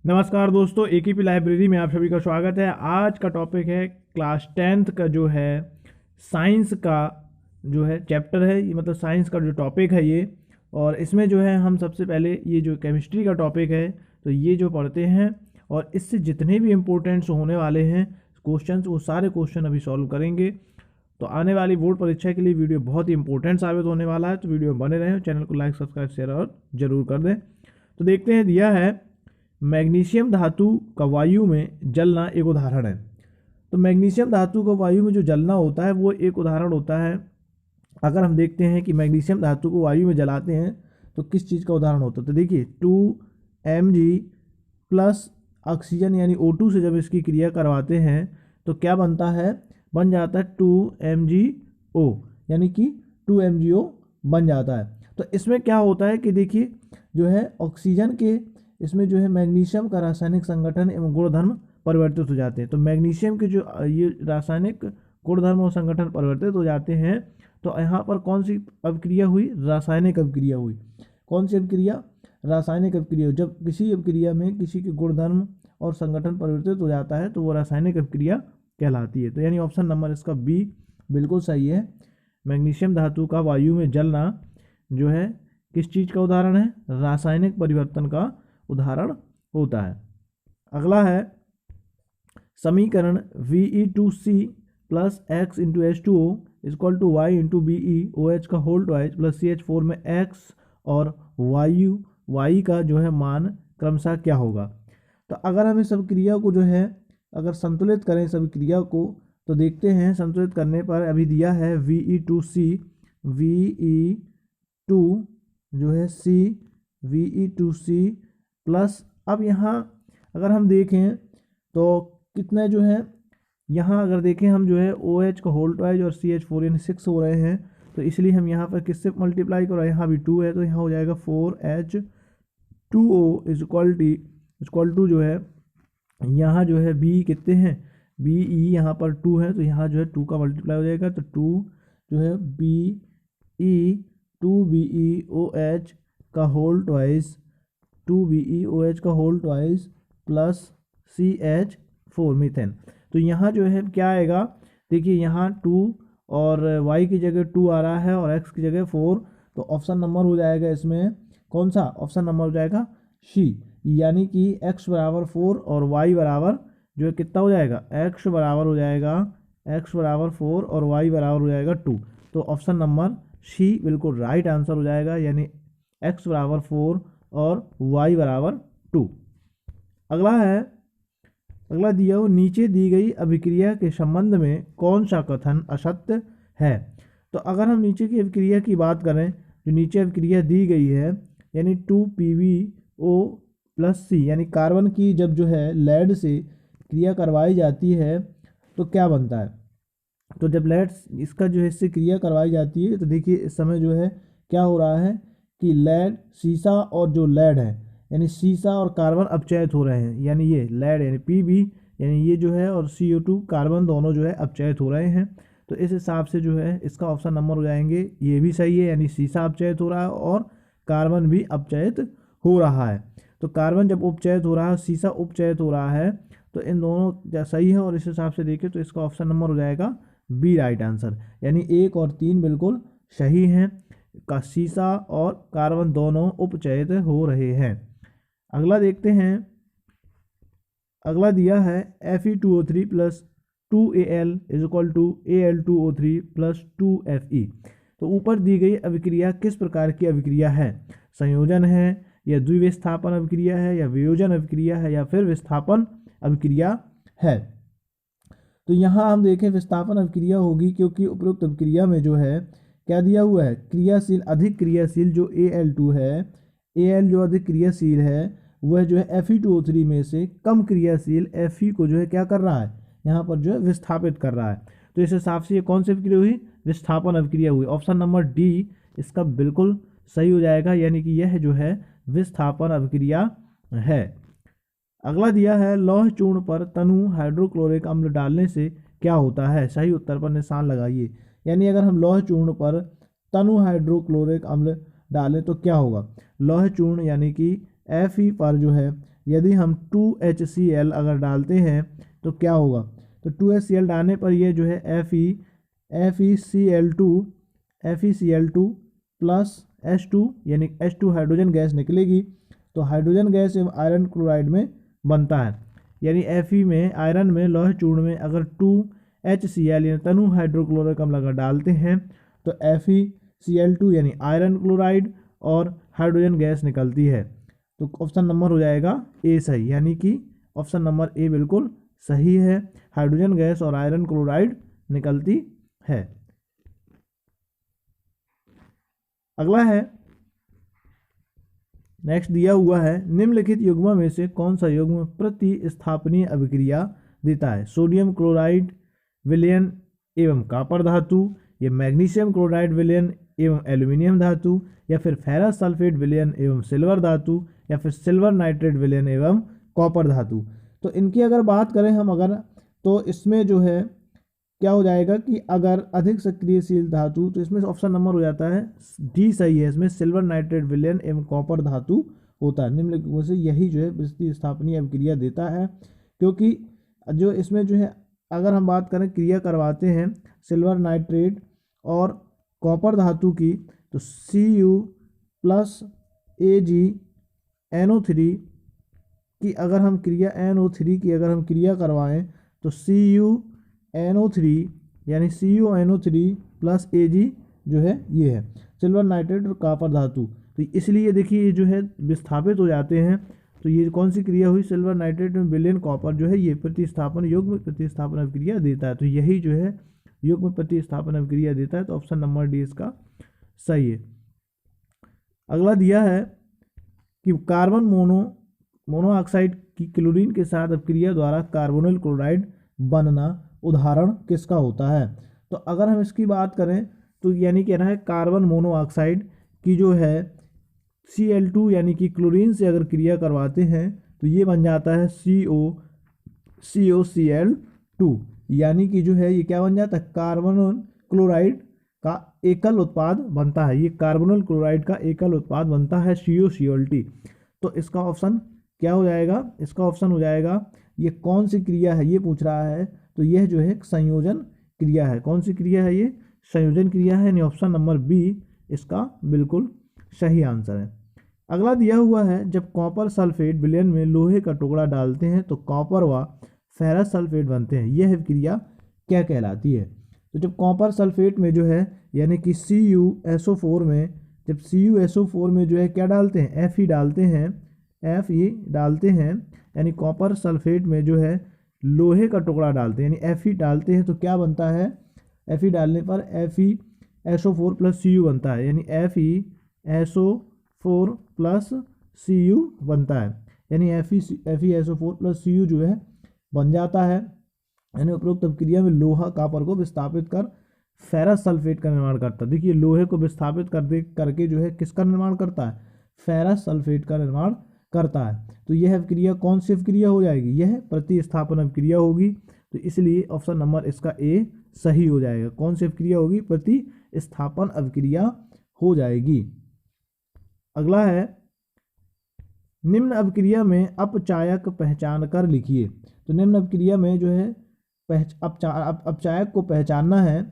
नमस्कार दोस्तों, AKP library में आप सभी का स्वागत है। आज का टॉपिक है क्लास 10th का जो है साइंस का जो है चैप्टर है, ये मतलब साइंस का जो टॉपिक है ये। और इसमें जो है हम सबसे पहले ये जो केमिस्ट्री का टॉपिक है तो ये जो पढ़ते हैं और इससे जितने भी इम्पोर्टेंट्स होने वाले हैं क्वेश्चंस वो सारे क्वेश्चन अभी सॉल्व करेंगे। तो आने वाली बोर्ड परीक्षा के लिए वीडियो बहुत ही इंपॉर्टेंट साबित होने वाला है, तो वीडियो में बने रहें, चैनल को लाइक सब्सक्राइब शेयर और जरूर कर दें। तो देखते हैं, दिया है मैग्नीशियम धातु का वायु में जलना एक उदाहरण है। तो मैग्नीशियम धातु का वायु में जो जलना होता है वो एक उदाहरण होता है। अगर हम देखते हैं कि मैग्नीशियम धातु को वायु में जलाते हैं तो किस चीज़ का उदाहरण होता है, तो देखिए 2Mg प्लस ऑक्सीजन यानी O2 से जब इसकी क्रिया करवाते हैं तो क्या बनता है, बन जाता है 2MgO, यानी कि 2MgO बन जाता है। तो इसमें क्या होता है कि देखिए जो है ऑक्सीजन के इसमें जो है मैग्नीशियम का रासायनिक संगठन एवं गुणधर्म परिवर्तित हो जाते हैं। तो मैग्नीशियम के जो ये रासायनिक गुणधर्म और संगठन परिवर्तित हो जाते हैं तो यहाँ पर कौन सी अभिक्रिया हुई, रासायनिक अभिक्रिया हुई। कौन सी अभिक्रिया, रासायनिक अभिक्रिया। जब किसी अभिक्रिया में किसी के गुणधर्म और संगठन परिवर्तित हो जाता है तो वो रासायनिक अभिक्रिया कहलाती है। तो यानी ऑप्शन नंबर इसका बी बिल्कुल सही है। मैग्नीशियम धातु का वायु में जलना जो है किस चीज़ का उदाहरण है, रासायनिक परिवर्तन का उदाहरण होता है। अगला है समीकरण Ve2C plus x into H2O is equal to Y into BeOH का होल ट्वाइस प्लस CH4 में X और वाई का जो है मान क्रमशः क्या होगा। तो अगर हम इस अभिक्रिया को जो है अगर संतुलित करें इस अभिक्रिया को तो देखते हैं, संतुलित करने पर अभी दिया है Ve2C Ve2 जो है C Ve2C प्लस, अब यहाँ अगर हम देखें तो कितने जो है यहाँ अगर देखें हम जो है OH का होल ट्वाइस और CH4 यानी 6 हो रहे हैं, तो इसलिए हम यहाँ पर किससे मल्टीप्लाई करो, यहाँ भी 2 है तो यहाँ हो जाएगा 4H2O इक्वल टू जो है यहाँ जो है B कितने हैं, BE यहाँ पर 2 है तो यहाँ जो है 2 का मल्टीप्लाई हो जाएगा तो 2 जो है BE 2BeOH का होल ट्वाइस 2BeOH का whole twice plus CH4 methane. तो यहाँ जो है क्या आएगा, देखिए यहाँ 2 और y की जगह 2 आ रहा है और x की जगह 4, तो ऑप्शन नंबर हो जाएगा इसमें कौन सा, ऑप्शन नंबर हो जाएगा C, यानी कि x बराबर 4 और y बराबर जो है कितना हो जाएगा, x बराबर हो जाएगा x बराबर 4 और y बराबर हो जाएगा 2। तो ऑप्शन नंबर C बिल्कुल राइट आंसर हो जाएगा, यानी x बराबर 4 और y बराबर 2। अगला है, अगला दिया हो नीचे दी गई अभिक्रिया के संबंध में कौन सा कथन असत्य है। तो अगर हम नीचे की अभिक्रिया की बात करें, जो नीचे अभिक्रिया दी गई है यानी 2PbO प्लस C, यानी कार्बन की जब जो है लेड से क्रिया करवाई जाती है तो क्या बनता है। तो जब लेड इसका जो है इससे क्रिया करवाई जाती है तो देखिए इस समय जो है क्या हो रहा है कि लेड सीसा और जो लेड है यानी सीसा और कार्बन अपचयित हो रहे हैं, यानी ये लेड यानी Pb यानी ये जो है और CO2 कार्बन दोनों जो है अपचयित हो रहे हैं। तो इस हिसाब से जो है इसका ऑप्शन नंबर हो जाएंगे, ये भी सही है, यानी सीसा अपचयित हो रहा है और कार्बन भी अपचयित हो रहा है। तो कार्बन जब उपचयित हो रहा है, सीसा उपचयित हो रहा है, तो इन दोनों सही है और इस हिसाब से देखें तो इसका ऑप्शन नंबर हो जाएगा बी राइट आंसर, यानी 1 और 3 बिल्कुल सही हैं, का सीसा और कार्बन दोनों उपचयित हो रहे हैं। अगला देखते हैं, अगला दिया है Fe2O3 plus 2Al is equal to Al2O3 plus 2Fe। तो ऊपर दी गई अभिक्रिया किस प्रकार की अभिक्रिया है, संयोजन है या द्विविस्थापन अभिक्रिया है या वियोजन अभिक्रिया है या फिर विस्थापन अभिक्रिया है। तो यहाँ हम देखें विस्थापन अभिक्रिया होगी, क्योंकि उपरोक्त अभिक्रिया में जो है क्या दिया हुआ है, क्रियाशील अधिक क्रियाशील जो Al2 है, Al जो अधिक क्रियाशील है वह जो है Fe2O3 में से कम क्रियाशील Fe को जो है क्या कर रहा है, यहाँ पर जो है विस्थापित कर रहा है। तो इस हिसाब से ये कौन सी अभिक्रिया हुई, विस्थापन अभिक्रिया हुई। ऑप्शन नंबर डी इसका बिल्कुल सही हो जाएगा, यानी कि यह जो है विस्थापन अभिक्रिया है। अगला दिया है लौह चूर्ण पर तनु हाइड्रोक्लोरिक अम्ल डालने से क्या होता है, सही उत्तर पर निशान लगाइए। यानी अगर हम लौह चूर्ण पर तनु हाइड्रोक्लोरिक अम्ल डालें तो क्या होगा, लौह चूर्ण यानी कि Fe पर जो है यदि हम 2HCl अगर डालते हैं तो क्या होगा, तो 2HCl डालने पर ये जो है FeCl2 प्लस H2 यानी H2 हाइड्रोजन गैस निकलेगी। तो हाइड्रोजन गैस एवं आयरन क्लोराइड में बनता है, यानी Fe में आयरन में लौह चूर्ण में अगर 2HCl यानी तनु हाइड्रोक्लोरिक अम्ल अगर डालते हैं तो FeCl2 यानी आयरन क्लोराइड और हाइड्रोजन गैस निकलती है। तो ऑप्शन नंबर हो जाएगा ए सही, यानी कि ऑप्शन नंबर ए बिल्कुल सही है, हाइड्रोजन गैस और आयरन क्लोराइड निकलती है। अगला है, नेक्स्ट दिया हुआ है, निम्नलिखित युग्मों में से कौन सा युग्म प्रतिस्थापनीय अभिक्रिया देता है। सोडियम क्लोराइड विलयन एवं कॉपर धातु, या मैग्नीशियम क्लोराइड विलयन एवं एल्यूमिनियम धातु, या फिर फेरस सल्फेट विलयन एवं सिल्वर धातु, या फिर सिल्वर नाइट्रेट विलयन एवं कॉपर धातु। तो इनकी अगर बात करें हम अगर, तो इसमें जो है क्या हो जाएगा कि अगर अधिक सक्रियशील धातु, तो इसमें ऑप्शन नंबर हो जाता है डी सही है, इसमें सिल्वर नाइट्रेट विलयन एवं कॉपर धातु होता है। निम्नलिखित से यही जो है प्रतिस्थापनीय अभिक्रिया देता है, क्योंकि जो इसमें जो है अगर हम बात करें क्रिया करवाते हैं सिल्वर नाइट्रेट और कॉपर धातु की, तो Cu प्लस AgNO3 की अगर हम क्रिया NO3 की अगर हम क्रिया करवाएं तो CuNO3 यानी CuNO3 प्लस Ag जो है ये है सिल्वर नाइट्रेट और कॉपर धातु। तो इसलिए देखिए ये जो है विस्थापित हो जाते हैं। तो ये कौन सी क्रिया हुई, सिल्वर नाइट्रेट में विलयन कॉपर जो है ये प्रतिस्थापन युग्म प्रतिस्थापन अभिक्रिया देता है। तो यही जो है युग्म प्रतिस्थापन अभिक्रिया देता है। तो ऑप्शन नंबर डी इसका सही है। अगला दिया है कि कार्बन मोनोऑक्साइड की क्लोरीन के साथ अभिक्रिया द्वारा कार्बोनिल क्लोराइड बनना उदाहरण किसका होता है। तो अगर हम इसकी बात करें तो यानी कह रहा है कार्बन मोनोऑक्साइड की जो है Cl2 यानी कि क्लोरीन से अगर क्रिया करवाते हैं तो ये बन जाता है COCl2, यानी कि जो है ये क्या बन जाता है, कार्बोनिल क्लोराइड का एकल उत्पाद बनता है। ये कार्बोनिल क्लोराइड का एकल उत्पाद बनता है COCl2। तो इसका ऑप्शन क्या हो जाएगा, इसका ऑप्शन हो जाएगा, ये कौन सी क्रिया है ये पूछ रहा है, तो यह जो है संयोजन क्रिया है। कौन सी क्रिया है, ये संयोजन क्रिया है, यानी ऑप्शन नंबर बी इसका बिल्कुल सही आंसर है। अगला दिया हुआ है, जब कॉपर सल्फेट विलयन में लोहे का टुकड़ा डालते हैं तो कॉपर व फेरस सल्फेट बनते हैं, यह क्रिया क्या कहलाती है। तो जब कॉपर सल्फेट में जो है यानी कि CuSO4 में, जब CuSO4 में जो है क्या डालते हैं, Fe डालते हैं, Fe डालते हैं, यानी कॉपर सल्फेट में जो है लोहे का टुकड़ा डालते हैं यानी Fe डालते हैं, तो क्या बनता है, Fe डालने पर FeSO4 प्लस Cu बनता है, यानी FeSO4 प्लस Cu बनता है, यानी FeSO4 प्लस Cu जो है बन जाता है। यानी उपरोक्त अभिक्रिया में लोहा कॉपर को विस्थापित कर फेरस सल्फेट का निर्माण करता है। देखिए लोहे को विस्थापित करके जो है किसका निर्माण करता है, फेरस सल्फेट का निर्माण करता है। तो यह अभिक्रिया कौन सी अभिक्रिया हो जाएगी, यह प्रतिस्थापन अभिक्रिया होगी। तो इसलिए ऑप्शन नंबर इसका ए सही हो जाएगा। कौन सी अभिक्रिया होगी, प्रतिस्थापन अभिक्रिया हो जाएगी। अगला है, निम्न अभिक्रिया में अपचायक पहचान कर लिखिए। तो निम्न अभिक्रिया में जो है अपचायक को पहचानना है।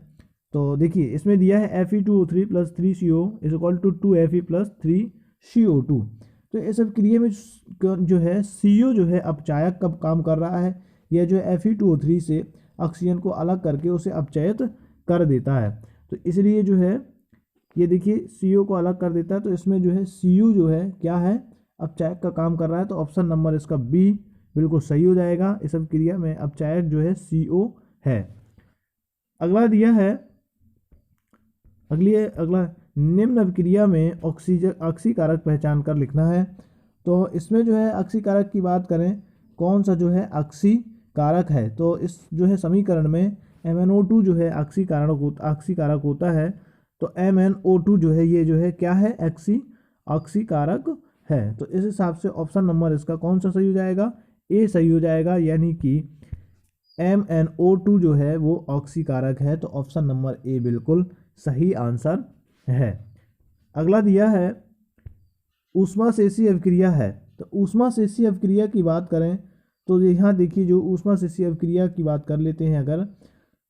तो देखिए इसमें दिया है Fe2O3 plus 3CO is equal to 2Fe plus 3CO2। तो इस अभिक्रिया में जो है CO जो है अपचायक कब काम कर रहा है, यह जो है Fe2O3 से ऑक्सीजन को अलग करके उसे अपचयित कर देता है। तो इसलिए जो है ये देखिए CO को अलग कर देता है। तो इसमें जो है Cu जो है क्या है, अपचायक का काम कर रहा है। तो ऑप्शन नंबर इसका बी बिल्कुल सही हो जाएगा। इस अभिक्रिया में अपचायक जो है CO है। अगला दिया है, अगला निम्न अभिक्रिया में ऑक्सीकारक पहचान कर लिखना है। तो इसमें जो है ऑक्सीकारक की बात करें, कौन सा जो है ऑक्सीकारक है, तो इस जो है समीकरण में MnO2 जो है ऑक्सीकारक होता है। तो MnO2 जो है ये जो है क्या है, ऑक्सीकारक है। तो इस हिसाब से ऑप्शन नंबर इसका कौन सा सही हो जाएगा, ए सही हो जाएगा, यानी कि MnO2 जो है वो ऑक्सीकारक है। तो ऑप्शन नंबर ए बिल्कुल सही आंसर है। अगला दिया है, ऊष्माशेषी अभिक्रिया है तो ऊष्मा शेषी अभिक्रिया की बात करें तो यहाँ देखिए जो ऊष्मा शेषी अभिक्रिया की बात कर लेते हैं अगर,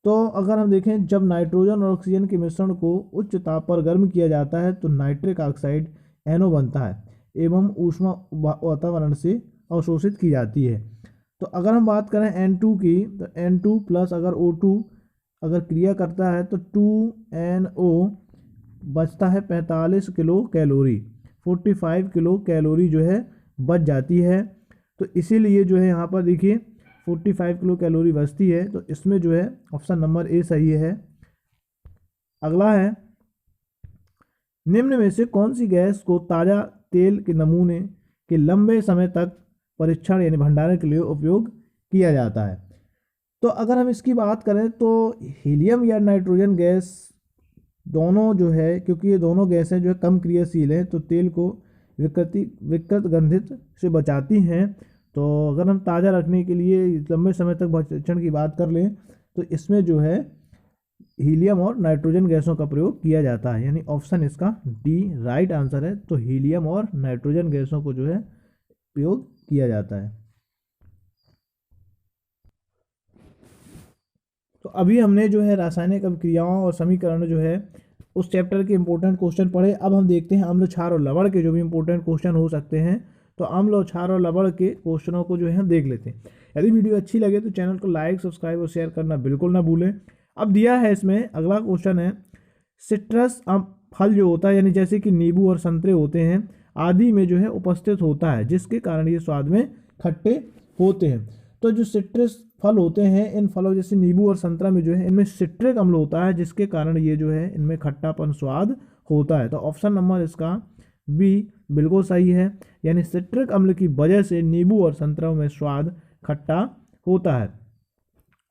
तो अगर हम देखें जब नाइट्रोजन और ऑक्सीजन के मिश्रण को उच्च ताप पर गर्म किया जाता है तो नाइट्रिक ऑक्साइड NO बनता है एवं ऊष्मा वातावरण से अवशोषित की जाती है। तो अगर हम बात करें N2 की, तो N2 प्लस अगर O2 अगर क्रिया करता है तो 2NO बचता है 45 किलो कैलोरी, 45 किलो कैलोरी जो है बच जाती है। तो इसीलिए जो है यहाँ पर देखिए 45 किलो कैलोरी बचती है, तो इसमें जो है ऑप्शन नंबर ए सही है। अगला है निम्न में से कौन सी गैस को ताज़ा तेल के नमूने के लंबे समय तक परीक्षण यानी भंडारण के लिए उपयोग किया जाता है। तो अगर हम इसकी बात करें तो हीलियम या नाइट्रोजन गैस दोनों जो है, क्योंकि ये दोनों गैसें जो है कम क्रियाशील हैं तो तेल को विकृत गंधित से बचाती हैं। तो अगर हम ताज़ा रखने के लिए लंबे समय तक परीक्षण की बात कर लें तो इसमें जो है हीलियम और नाइट्रोजन गैसों का प्रयोग किया जाता है, यानी ऑप्शन इसका डी राइट आंसर है। तो हीलियम और नाइट्रोजन गैसों को जो है प्रयोग किया जाता है। तो अभी हमने जो है रासायनिक अभिक्रियाओं और समीकरण जो है उस चैप्टर के इंपॉर्टेंट क्वेश्चन पढ़े। अब हम देखते हैं अम्ल क्षार और लवण के जो भी इंपॉर्टेंट क्वेश्चन हो सकते हैं। तो अम्ल और क्षार और लवण के क्वेश्चनों को जो है हम देख लेते हैं। यदि वीडियो अच्छी लगे तो चैनल को लाइक, सब्सक्राइब और शेयर करना बिल्कुल ना भूलें। अब दिया है इसमें अगला क्वेश्चन है, सिट्रस फल जो होता है यानी जैसे कि नींबू और संतरे होते हैं आदि में जो है उपस्थित होता है, जिसके कारण ये स्वाद में खट्टे होते हैं। तो जो सिट्रस फल होते हैं, इन फलों जैसे नींबू और संतरा में जो है इनमें सिट्रिक अम्ल होता है, जिसके कारण ये जो है इनमें खट्टापन स्वाद होता है। तो ऑप्शन नंबर इसका बी बिल्कुल सही है, यानी सिट्रिक अम्ल की वजह से नींबू और संतरों में स्वाद खट्टा होता है।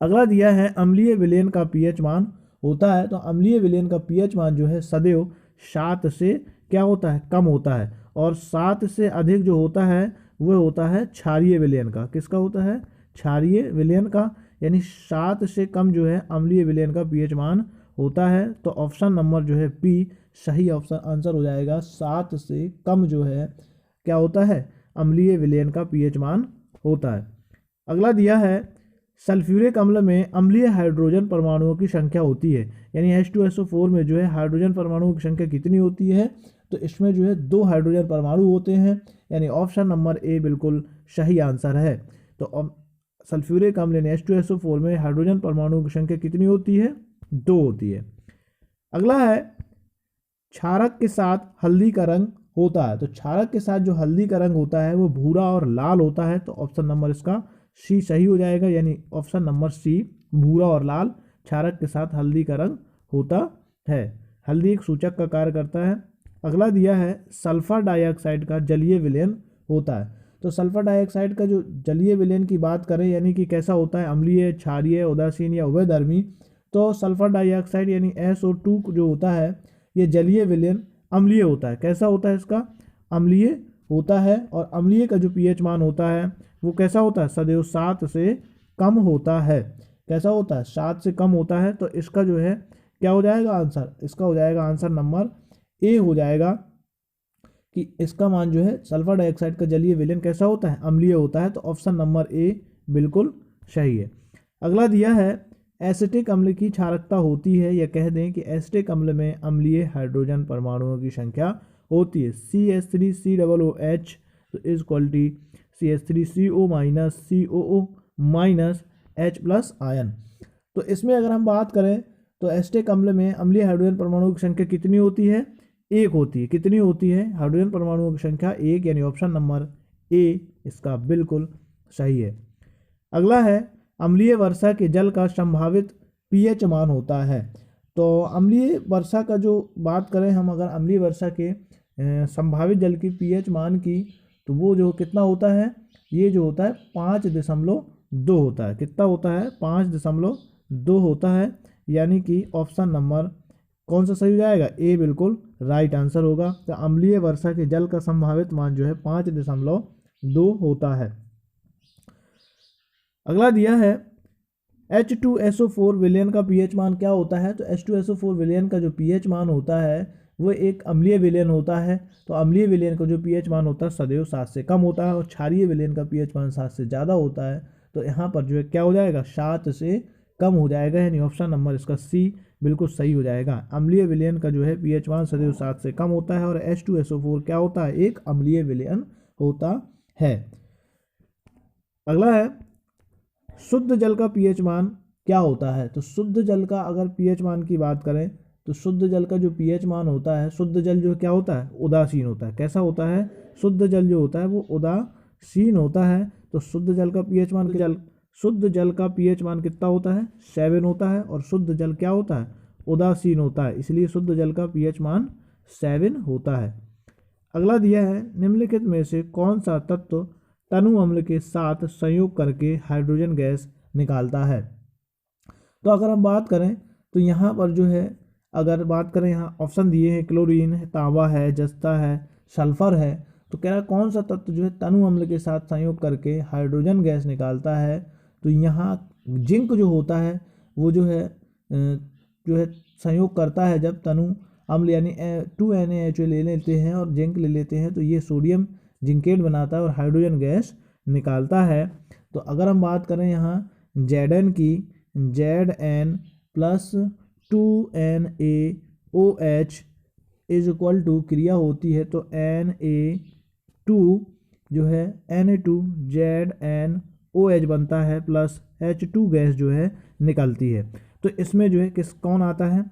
अगला दिया है अम्लीय विलयन का पीएच मान होता है। तो अम्लीय विलयन का पीएच मान जो है सदैव 7 से क्या होता है, कम होता है, और 7 से अधिक जो होता है वह होता है क्षारीय विलयन का। किसका होता है, क्षारीय विलयन का, यानी 7 से कम जो है अम्लीय विलयन का पीएच मान होता है। तो ऑप्शन नंबर जो है बी सही ऑप्शन आंसर हो जाएगा। 7 से कम जो है क्या होता है, अम्लीय विलयन का पीएच मान होता है। अगला दिया है सल्फ्यूरिक अम्ल में अम्लीय हाइड्रोजन परमाणुओं की संख्या होती है, यानी H2SO4 में जो है हाइड्रोजन परमाणुओं की संख्या कितनी होती है, तो इसमें जो है 2 हाइड्रोजन परमाणु होते हैं, यानी ऑप्शन नंबर ए बिल्कुल सही आंसर है। तो सल्फ्यूरिक अम्ल यानी H2SO4 में हाइड्रोजन परमाणुओं की संख्या कितनी होती है, 2 होती है। अगला है क्षारक के साथ हल्दी का रंग होता है। तो क्षारक के साथ जो हल्दी का रंग होता है वो भूरा और लाल होता है। तो ऑप्शन नंबर इसका सी सही हो जाएगा, यानी ऑप्शन नंबर सी भूरा और लाल क्षारक के साथ हल्दी का रंग होता है। हल्दी एक सूचक का कार्य करता है। अगला दिया है सल्फर डाइऑक्साइड का जलीय विलयन होता है। तो सल्फर डाइऑक्साइड का जो जलीय विलयन की बात करें यानी कि कैसा होता है, अम्लीय, क्षारीय, उदासीन या उभयधर्मी। तो सल्फर डाइऑक्साइड यानी SO2 जो होता है ये जलीय विलयन अम्लीय होता है। कैसा होता है इसका, अम्लीय होता है। और अम्लीय का जो पीएच मान होता है वो कैसा होता है, सदैव 7 से कम होता है। कैसा होता है, 7 से कम होता है। तो इसका जो है क्या हो जाएगा आंसर, इसका हो जाएगा आंसर नंबर ए हो जाएगा कि इसका मान जो है सल्फर डाइऑक्साइड का जलीय विलयन कैसा होता है, अम्लीय होता है। तो ऑप्शन नंबर ए बिल्कुल सही है। अगला दिया है एसिटिक अम्ल की क्षारकता होती है, या कह दें कि एसिटिक अम्ल में अम्लीय हाइड्रोजन परमाणुओं की संख्या होती है CH3COOH is quality CH3CO minus COO minus H+ ion. तो इसमें अगर हम बात करें तो एसिटिक अम्ल में अम्लीय हाइड्रोजन परमाणुओं की संख्या कितनी होती है, 1 होती है। कितनी होती है, हाइड्रोजन परमाणुओं की संख्या 1, यानी ऑप्शन नंबर ए इसका बिल्कुल सही है। अगला है अम्लीय वर्षा के जल का संभावित पीएच मान होता है। तो अम्लीय वर्षा का जो बात करें हम, अगर अम्लीय वर्षा के संभावित जल की पीएच मान की, तो वो जो कितना होता है, ये जो होता है 5.2 होता है। कितना होता है, 5.2 होता है, यानी कि ऑप्शन नंबर कौन सा सही हो जाएगा, ए बिल्कुल राइट आंसर होगा। तो अम्लीय वर्षा के जल का संभावित मान जो है 5.2 होता है। अगला दिया है H2SO4 विलयन का पीएच मान क्या होता है। तो H2SO4 विलयन का जो पीएच मान होता है वो एक अम्लीय विलयन होता है। तो अम्लीय विलयन का जो पीएच मान होता है सदैव 7 से कम होता है, और क्षारीय विलयन का पीएच मान 7 से ज़्यादा होता है। तो यहाँ पर जो है क्या हो जाएगा, 7 से कम हो जाएगा, यानी ऑप्शन नंबर इसका सी बिल्कुल सही हो जाएगा। अम्लीय विलयन का जो है पीएच मान सदैव 7 से कम होता है, और H2SO4 क्या होता है, एक अम्लीय विलयन होता है। अगला है शुद्ध जल का पीएच मान क्या होता है। तो शुद्ध जल का अगर पीएच मान की बात करें तो शुद्ध जल का जो पीएच मान होता है, शुद्ध जल जो क्या होता है, उदासीन होता है। कैसा होता है, शुद्ध जल जो होता है वो उदासीन होता है। तो शुद्ध जल का पीएच मान शुद्ध जल का पीएच मान कितना होता है, 7 होता है, और शुद्ध जल क्या होता है, उदासीन होता है, इसलिए शुद्ध जल का पीएच मान 7 होता है। अगला दिया है निम्नलिखित में से कौन सा तत्व तनु अम्ल के साथ संयोग करके हाइड्रोजन गैस निकालता है। तो अगर हम बात करें तो यहाँ पर जो है, अगर बात करें यहाँ ऑप्शन दिए हैं, क्लोरीन है, तांबा है, जस्ता है, सल्फर है। तो कह रहा है कौन सा तत्व जो है तनु अम्ल के साथ संयोग करके हाइड्रोजन गैस निकालता है। तो यहाँ जिंक जो होता है वो जो है संयोग करता है जब तनु अम्ल यानी 2NaHO ले लेते हैं और जिंक ले लेते हैं, तो ये सोडियम जिंकेट बनाता है और हाइड्रोजन गैस निकालता है। तो अगर हम बात करें यहाँ Zn की, Zn plus 2NaOH is equal to क्रिया होती है तो Na2 जो है Na2ZnOH बनता है प्लस H2 गैस जो है निकलती है। तो इसमें जो है कौन आता है,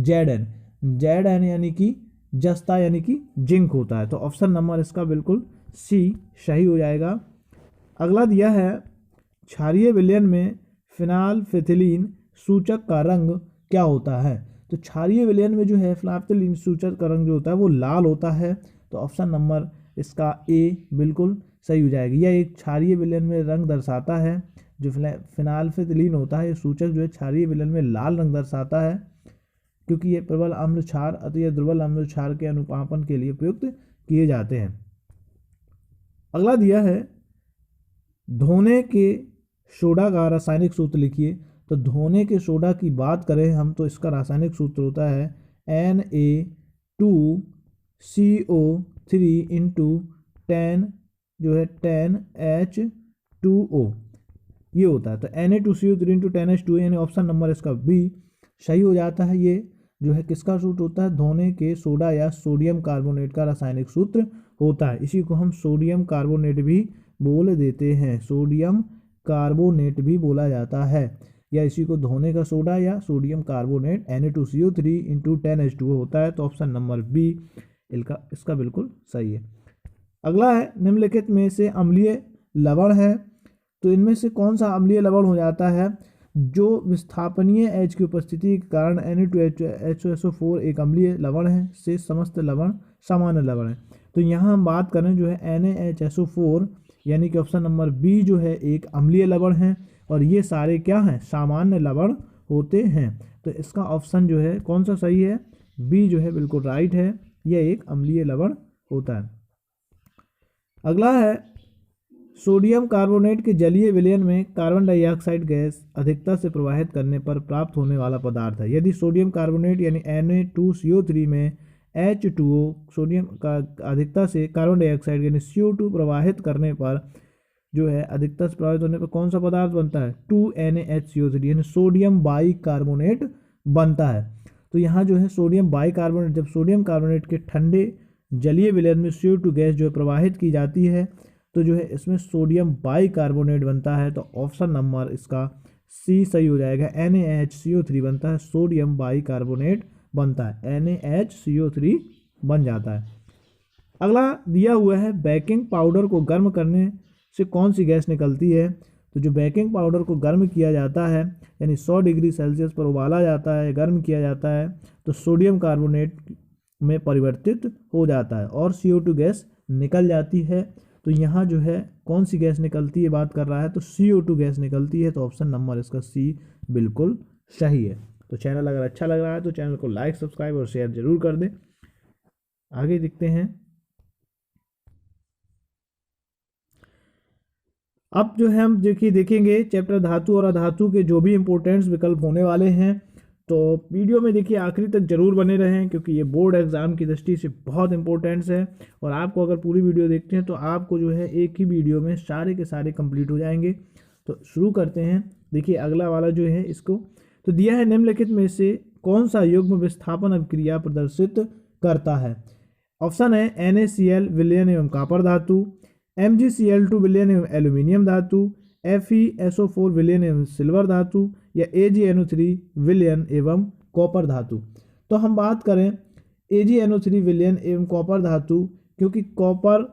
Zn यानी कि जस्ता यानी कि जिंक होता है। तो ऑप्शन नंबर इसका बिल्कुल सी सही हो जाएगा। अगला दिया है क्षारीय विलयन में फिनाल्फिथिलीन सूचक का रंग क्या होता है। तो क्षारीय विलयन में जो है फिनाल्फिथिलीन सूचक का रंग जो होता है वो लाल होता है। तो ऑप्शन नंबर इसका ए बिल्कुल सही हो जाएगी। यह एक क्षारीय विलयन में रंग दर्शाता है। जो फिनाल्फिथिलीन होता है ये सूचक जो है क्षारीय विलयन में लाल रंग दर्शाता है, क्योंकि ये प्रबल अम्ल क्षार अथवा दुर्बल अम्ल क्षार के अनुपापन के लिए प्रयुक्त किए जाते हैं। अगला दिया है धोने के सोडा का रासायनिक सूत्र लिखिए। तो धोने के सोडा की बात करें हम तो इसका रासायनिक सूत्र होता है Na2CO3 इंटू 10 जो है 10H2O ये होता है। तो Na2CO3 इंटू 10H2O यानी ऑप्शन नंबर इसका बी सही हो जाता है। ये जो है किसका सूत्र होता है, धोने के सोडा या सोडियम कार्बोनेट का रासायनिक सूत्र होता है। इसी को हम सोडियम कार्बोनेट भी बोल देते हैं, सोडियम कार्बोनेट भी बोला जाता है, या इसी को धोने का सोडा या sodium carbonate Na2CO3 into 10H2O होता है। तो ऑप्शन नंबर बी इसका बिल्कुल सही है। अगला है निम्नलिखित में से अम्लीय लवण है। तो इनमें से कौन सा अम्लीय लवण हो जाता है, जो विस्थापनीय H की उपस्थिति के कारण Na2HSO4 एक अम्लीय लवण है, से समस्त लवण सामान्य लवण है। तो यहाँ हम बात करें जो है NaHSO4 यानी कि ऑप्शन नंबर बी जो है एक अम्लीय लवण है, और ये सारे क्या हैं, सामान्य लवण होते हैं। तो इसका ऑप्शन जो है कौन सा सही है, बी जो है बिल्कुल राइट है, यह एक अम्लीय लवण होता है। अगला है सोडियम कार्बोनेट के जलीय विलयन में कार्बन डाइऑक्साइड गैस अधिकता से प्रवाहित करने पर प्राप्त होने वाला पदार्थ है। यदि सोडियम कार्बोनेट यानी Na2CO3 में H2O सोडियम का अधिकता से कार्बन डाइऑक्साइड यानी CO2 प्रवाहित करने पर जो है अधिकता से प्रभावित होने पर कौन सा पदार्थ बनता है, 2NaHCO3 यानी सोडियम बाइकार्बोनेट बनता है। तो यहाँ जो है सोडियम बाइकार्बोनेट, जब सोडियम कार्बोनेट के ठंडे जलीय विलयन में CO2 गैस जो है प्रवाहित की जाती है तो जो है इसमें सोडियम बाइकार्बोनेट बनता है। तो ऑप्शन नंबर इसका सी सही हो जाएगा, NaHCO3 बनता है, सोडियम बाइकार्बोनेट बनता है, NaHCO3 बन जाता है। अगला दिया हुआ है बेकिंग पाउडर को गर्म करने से कौन सी गैस निकलती है। तो जो बेकिंग पाउडर को गर्म किया जाता है यानी 100 डिग्री सेल्सियस पर उबाला जाता है, गर्म किया जाता है, तो सोडियम कार्बोनेट में परिवर्तित हो जाता है और CO2 गैस निकल जाती है। तो यहाँ जो है कौन सी गैस निकलती है बात कर रहा है, तो CO2 गैस निकलती है। तो ऑप्शन नंबर इसका सी बिल्कुल सही है। तो चैनल अगर अच्छा लग रहा है तो चैनल को लाइक, सब्सक्राइब और शेयर जरूर कर दें। आगे देखते हैं। अब जो है हम देखेंगे चैप्टर धातु और अधातु के जो भी इंपॉर्टेंट विकल्प होने वाले हैं। तो वीडियो में देखिए आखिरी तक जरूर बने रहें, क्योंकि ये बोर्ड एग्जाम की दृष्टि से बहुत इंपॉर्टेंस है। और आपको अगर पूरी वीडियो देखते हैं तो आपको जो है एक ही वीडियो में सारे के सारे कंप्लीट हो जाएंगे। तो शुरू करते हैं। देखिए अगला वाला जो है इसको तो दिया है, निम्नलिखित में से कौन सा युग्म विस्थापन अभिक्रिया प्रदर्शित करता है। ऑप्शन है NaCl विलयन एवं कॉपर धातु, MgCl2 विलयन एवं एल्यूमिनियम धातु, FeSO4 विलयन एवं सिल्वर धातु, या AgNO3 विलयन एवं कॉपर धातु। तो हम बात करें AgNO3 विलयन एवं कॉपर धातु, क्योंकि कॉपर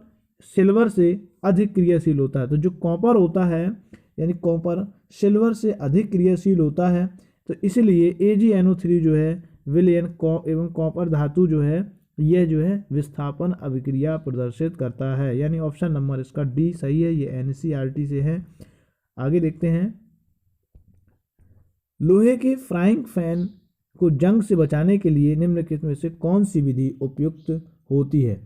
सिल्वर से अधिक क्रियाशील होता है। तो जो कॉपर होता है यानी कॉपर सिल्वर से अधिक क्रियाशील होता है, तो इसलिए AgNO3 जो है विलयन एवं कॉपर धातु जो है यह जो है विस्थापन अभिक्रिया प्रदर्शित करता है। यानी ऑप्शन नंबर इसका डी सही है, ये NCERT से है। आगे देखते हैं। लोहे के फ्राइंग पैन को जंग से बचाने के लिए निम्नलिखित में से कौन सी विधि उपयुक्त होती है।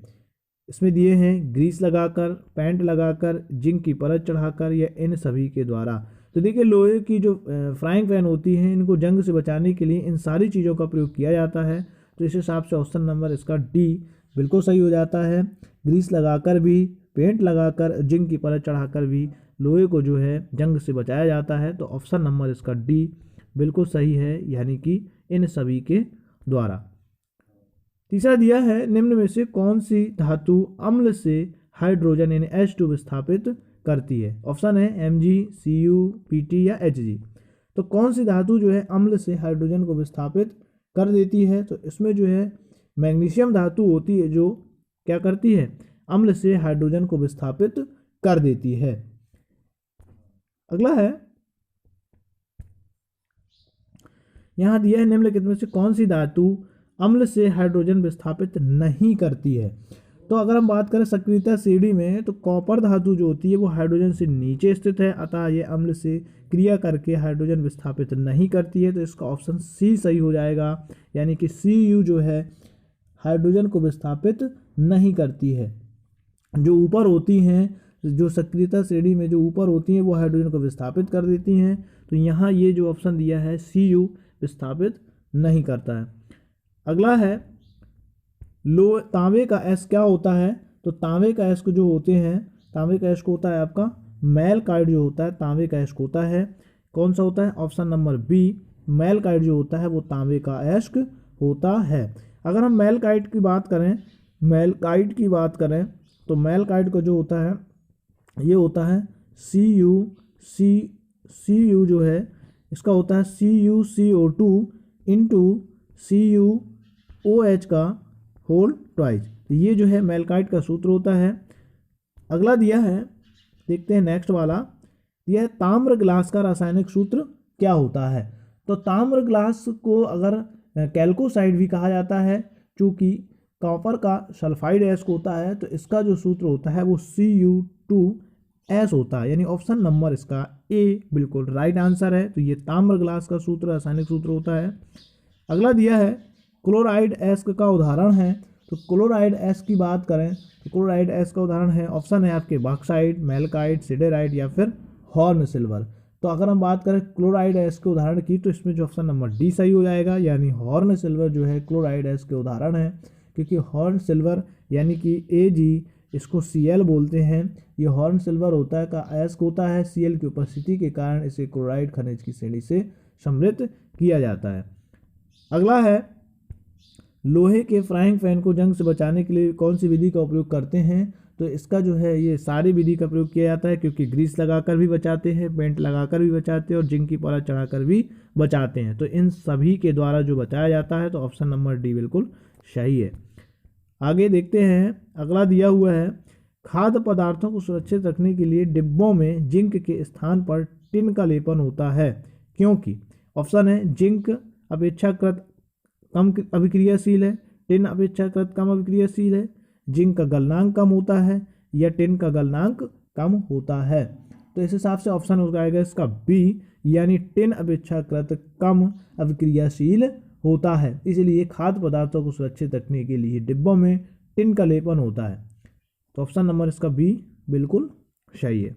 इसमें दिए हैं ग्रीस लगाकर, पेंट लगाकर, जिंक की परत चढ़ाकर, या इन सभी के द्वारा। तो देखिए लोहे की जो फ्राइंग पैन होती हैं इनको जंग से बचाने के लिए इन सारी चीज़ों का प्रयोग किया जाता है। तो इस हिसाब से ऑप्शन नंबर इसका डी बिल्कुल सही हो जाता है। ग्रीस लगाकर भी, पेंट लगाकर, जिंक की परत चढ़ाकर भी लोहे को जो है जंग से बचाया जाता है। तो ऑप्शन नंबर इसका डी बिल्कुल सही है, यानी कि इन सभी के द्वारा। तीसरा दिया है, निम्न में से कौन सी धातु अम्ल से हाइड्रोजन यानी H2 विस्थापित करती है। ऑप्शन है Mg, Cu, Pt या Hg। तो कौन सी धातु जो है अम्ल से हाइड्रोजन को विस्थापित कर देती है। तो इसमें जो है मैग्नीशियम धातु होती है जो क्या करती है, अम्ल से हाइड्रोजन को विस्थापित कर देती है। अगला है, यहां दिया है निम्नलिखित में से कौन सी धातु अम्ल से हाइड्रोजन विस्थापित नहीं करती है। तो अगर हम बात करें सक्रियता श्रेणी में, तो कॉपर धातु जो होती है वो हाइड्रोजन से नीचे स्थित है, अतः ये अम्ल से क्रिया करके हाइड्रोजन विस्थापित नहीं करती है। तो इसका ऑप्शन सी सही हो जाएगा, यानी कि Cu जो है हाइड्रोजन को विस्थापित नहीं करती है। जो ऊपर होती हैं, जो सक्रियता श्रेणी में जो ऊपर होती हैं वो हाइड्रोजन को विस्थापित कर देती हैं। तो यहाँ ये जो ऑप्शन दिया है Cu विस्थापित नहीं करता है। अगला है, तांबे का एस क्या होता है। तो तांबे का एस को जो होते हैं, तांबे का एस को होता है आपका मैलकाइड जो होता है, तांबे का एस को होता है। कौन सा होता है, ऑप्शन नंबर बी, मैलकाइड जो होता है वो तांबे का एस्क होता है। अगर हम मैलकाइड की बात करें, तो मैलकाइड का जो होता है ये होता है Cu जो है इसका होता है CuCO2 इंटू CuOH का होल ट्वाइस। ये जो है मैलकाइड का सूत्र होता है। अगला दिया है, देखते हैं नेक्स्ट वाला, यह ताम्र ग्लास का रासायनिक सूत्र क्या होता है। तो ताम्र ग्लास को अगर कैल्कोसाइड भी कहा जाता है, चूँकि कॉपर का सल्फाइड एस्क होता है, तो इसका जो सूत्र होता है वो Cu2S होता है। यानी ऑप्शन नंबर इसका ए बिल्कुल राइट आंसर है। तो ये ताम्र ग्लास का सूत्र रासायनिक सूत्र होता है। अगला दिया है, क्लोराइड एस्क का उदाहरण है। तो क्लोराइड एस्क की बात करें तो क्लोराइड एस्क का उदाहरण है, ऑप्शन है आपके बॉक्साइट, मैलकाइट, सिडेराइट या फिर हॉर्न सिल्वर। तो अगर हम बात करें क्लोराइड एस्क के उदाहरण की, तो इसमें जो ऑप्शन नंबर डी सही हो जाएगा, यानी हॉर्न सिल्वर जो है क्लोराइड एस्क के उदाहरण है। क्योंकि हॉर्न सिल्वर यानी कि Ag, इसको Cl बोलते हैं, ये हॉर्न सिल्वर होता है का एस्क होता है। Cl की उपस्थिति के कारण इसे क्लोराइड खनिज की श्रेणी से समृद्ध किया जाता है। अगला है, लोहे के फ्राइंग पैन को जंग से बचाने के लिए कौन सी विधि का उपयोग करते हैं। तो इसका जो है ये सारी विधि का प्रयोग किया जाता है, क्योंकि ग्रीस लगाकर भी बचाते हैं, पेंट लगाकर भी बचाते हैं और जिंक की परत चढ़ाकर भी बचाते हैं। तो इन सभी के द्वारा जो बचाया जाता है, तो ऑप्शन नंबर डी बिल्कुल सही है। आगे देखते हैं, अगला दिया हुआ है, खाद्य पदार्थों को सुरक्षित रखने के लिए डिब्बों में जिंक के स्थान पर टिन का लेपन होता है, क्योंकि ऑप्शन है जिंक अपेक्षाकृत कम अभिक्रियाशील है, टिन अपेक्षाकृत कम अभिक्रियाशील है, जिंक का गलनांक कम होता है, या टिन का गलनांक कम होता है। तो इस हिसाब से ऑप्शन हो जाएगा इसका बी, यानी टिन अपेक्षाकृत कम अभिक्रियाशील होता है, इसलिए खाद्य पदार्थों को सुरक्षित रखने के लिए डिब्बों में टिन का लेपन होता है। तो ऑप्शन नंबर इसका बी बिल्कुल सही है।